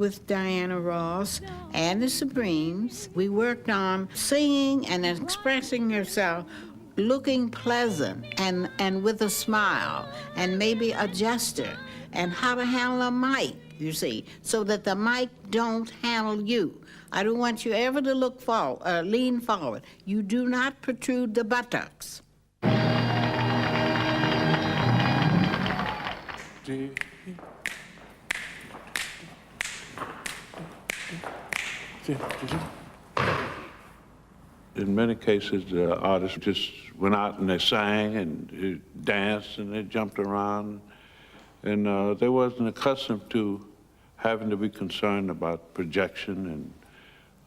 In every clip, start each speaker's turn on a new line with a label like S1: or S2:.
S1: with Diana Ross and the Supremes. We worked on singing and expressing yourself, looking pleasant and with a smile and maybe a gesture, and how to handle a mic, you see, so that the mic don't handle you. I don't want you ever to look forward, lean forward. You do not protrude the buttocks.
S2: In many cases, the artists just went out and they sang and danced and they jumped around. And they wasn't accustomed to having to be concerned about projection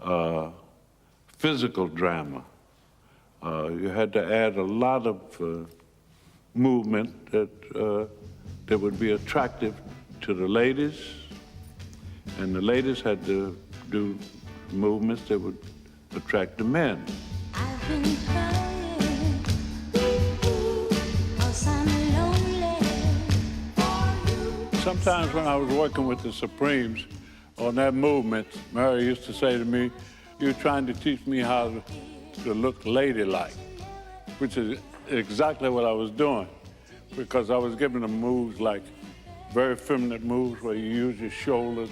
S2: and physical drama. You had to add a lot of movement that would be attractive to the ladies, and the ladies had to do movements that would attract the men.
S3: I've been crying, cause I'm lonely for you.
S2: Sometimes when I was working with the Supremes on that movement, Mary used to say to me, "You're trying to teach me how to look ladylike," which is exactly what I was doing, because I was giving them moves like very feminine moves where you use your shoulders,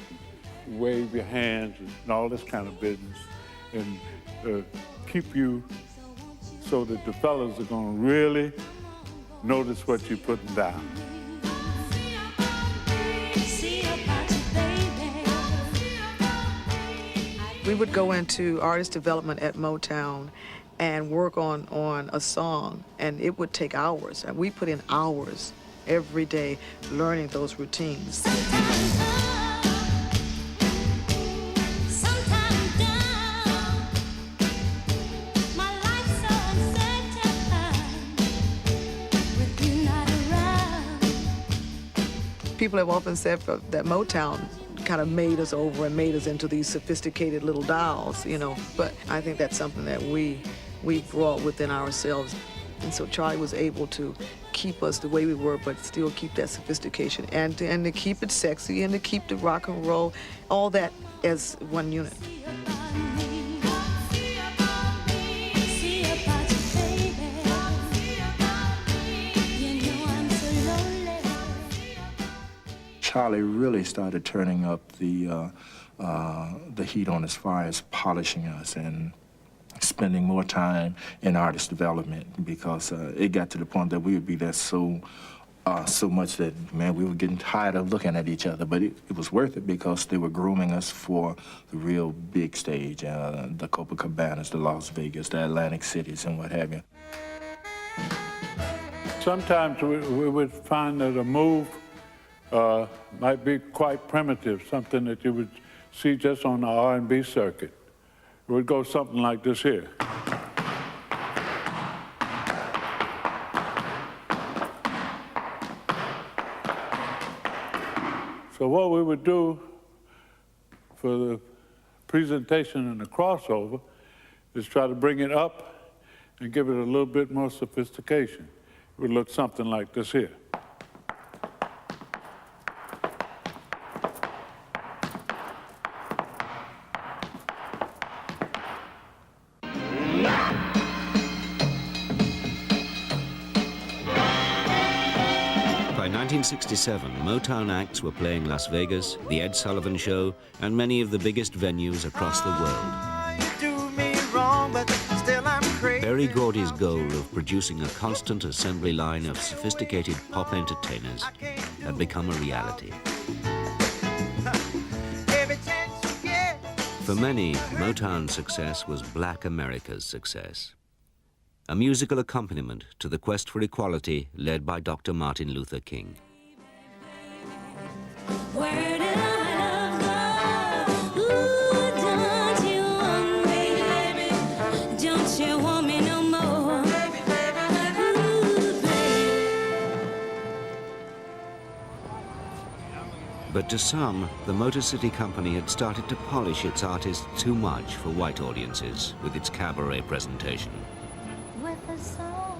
S2: wave your hands, and all this kind of business, and keep you so that the fellas are gonna really notice what you're putting down.
S4: We would go into artist development at Motown and work on a song, and it would take hours. And we put in hours every day learning those routines. People have often said that Motown kind of made us over and made us into these sophisticated little dolls, you know. But I think that's something that we brought within ourselves. And so Charlie was able to keep us the way we were, but still keep that sophistication and to keep it sexy and to keep the rock and roll, all that as one unit.
S5: Charlie really started turning up the heat on as far as polishing us and spending more time in artist development, because it got to the point that we would be there so much that, man, we were getting tired of looking at each other. But it was worth it because they were grooming us for the real big stage, the Copacabanas, the Las Vegas, the Atlantic cities, and what have you.
S2: Sometimes we would find that a move might be quite primitive, something that you would see just on the R&B circuit. It would go something like this here. So what we would do for the presentation and the crossover is try to bring it up and give it a little bit more sophistication. It would look something like this here.
S6: By 1967, Motown acts were playing Las Vegas, The Ed Sullivan Show, and many of the biggest venues across the world. Berry Gordy's goal of producing a constant assembly line of sophisticated pop entertainers had become a reality. For many, Motown's success was Black America's success. A musical accompaniment to the quest for equality led by Dr. Martin Luther King.
S3: Where did I love go? Ooh, don't you want me, baby? Don't you want me no more? Ooh, baby.
S6: But to some, the Motor City Company had started to polish its artists too much for white audiences with its cabaret presentation.
S3: With a song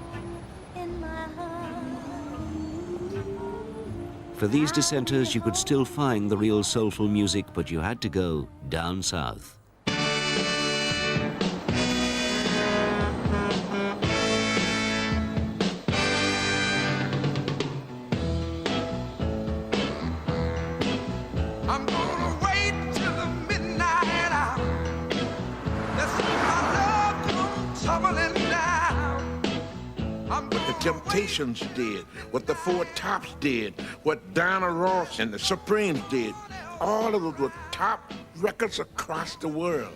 S3: in my heart,
S6: For these dissenters, you could still find the real soulful music, but you had to go down south.
S7: I'm gonna wait till the midnight hour. Let's see my love come tumbling down.
S2: What the Temptations did, what the Four Tops did, what Diana Ross and the Supremes did, all of those were top records across the world.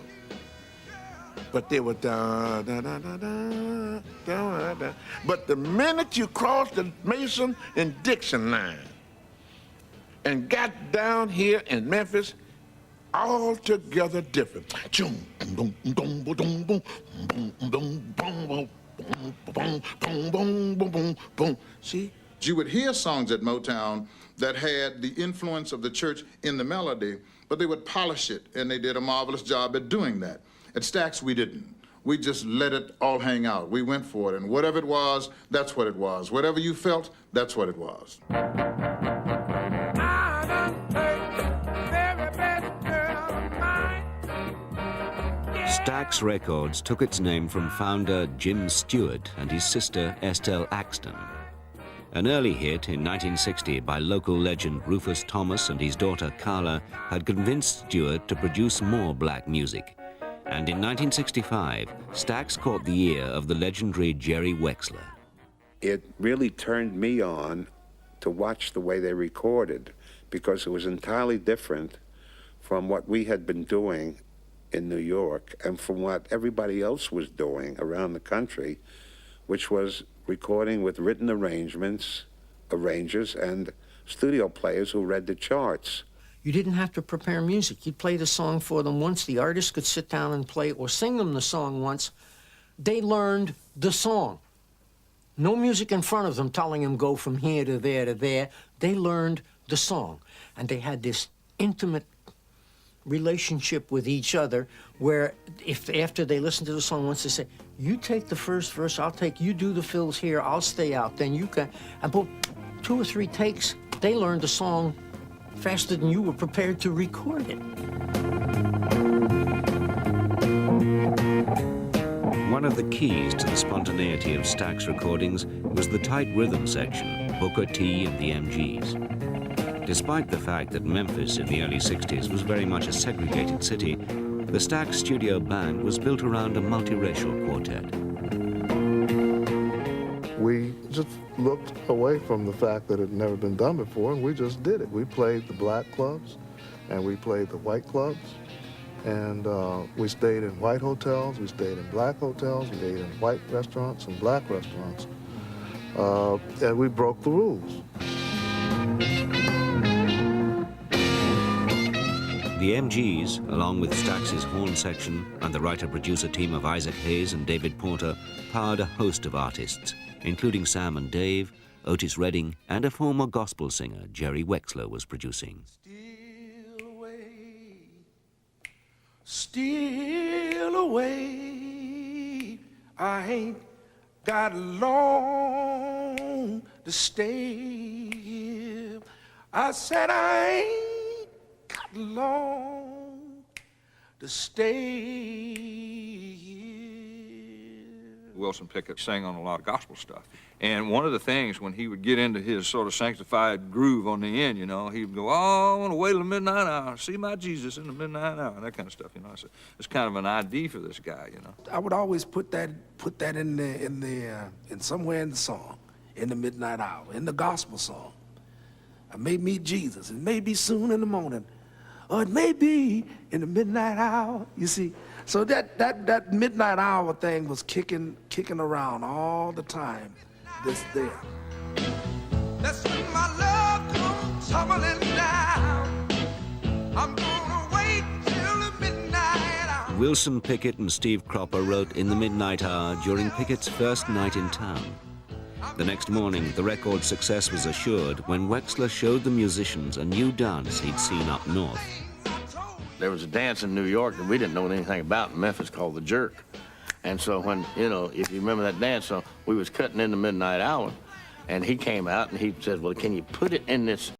S2: But they were da da da da da da da. But the minute you crossed the Mason and Dixon line and got down here in Memphis, altogether different. Boom, boom, boom, boom, boom, boom, boom, boom, boom. Boom, boom, boom, boom, boom, boom, boom. See?
S8: You would hear songs at Motown that had the influence of the church in the melody, but they would polish it, and they did a marvelous job at doing that. At Stax, we didn't. We just let it all hang out. We went for it, and whatever it was, that's what it was. Whatever you felt, that's what it was.
S6: Stax Records took its name from founder Jim Stewart and his sister Estelle Axton. An early hit in 1960 by local legend Rufus Thomas and his daughter Carla had convinced Stewart to produce more black music. And in 1965, Stax caught the ear of the legendary Jerry Wexler.
S9: It really turned me on to watch the way they recorded, because it was entirely different from what we had been doing in New York and from what everybody else was doing around the country, which was recording with written arrangements, arrangers, and studio players who read the charts.
S10: You didn't have to prepare music. You'd play the song for them once. The artist could sit down and play or sing them the song once. They learned the song. No music in front of them telling them go from here to there to there. They learned the song. And they had this intimate relationship with each other where if after they listened to the song once, they say, you take the first verse, you do the fills here, I'll stay out, then you can. About 2 or 3 takes, they learned the song faster than you were prepared to record it.
S6: One of the keys to the spontaneity of Stax recordings was the tight rhythm section, Booker T and the MGs. Despite the fact that Memphis in the early 60s was very much a segregated city, the Stax studio band was built around a multiracial quartet.
S11: We just looked away from the fact that it had never been done before, and we just did it. We played the black clubs, and we played the white clubs, and we stayed in white hotels, we stayed in black hotels, we ate in white restaurants and black restaurants, and we broke the rules.
S6: The MGs, along with Stax's horn section and the writer-producer team of Isaac Hayes and David Porter, powered a host of artists, including Sam and Dave, Otis Redding, and a former gospel singer Jerry Wexler was producing.
S7: Steal away, I ain't got long to stay here. I said I ain't got long to stay here.
S12: Wilson Pickett sang on a lot of gospel stuff. And one of the things, when he would get into his sort of sanctified groove on the end, you know, he would go, oh, I want to wait till the midnight hour, see my Jesus in the midnight hour, and that kind of stuff, you know. It's kind of an ID for this guy, you know.
S7: I would always put that in somewhere in the song, in the midnight hour, in the gospel song. I may meet Jesus. It may be soon in the morning, or it may be in the midnight hour, you see. So that midnight hour thing was kicking around all the time. This there. That's when my love comes tumbling down. I'm gonna wait till the midnight hour.
S6: Wilson Pickett and Steve Cropper wrote In the Midnight Hour during Pickett's first night in town. The next morning, the record's success was assured when Wexler showed the musicians a new dance he'd seen up north.
S13: There was a dance in New York that we didn't know anything about in Memphis called the jerk. And so when, you know, if you remember that dance, so we was cutting in the midnight hour, and he came out and he said, well, can you put it in this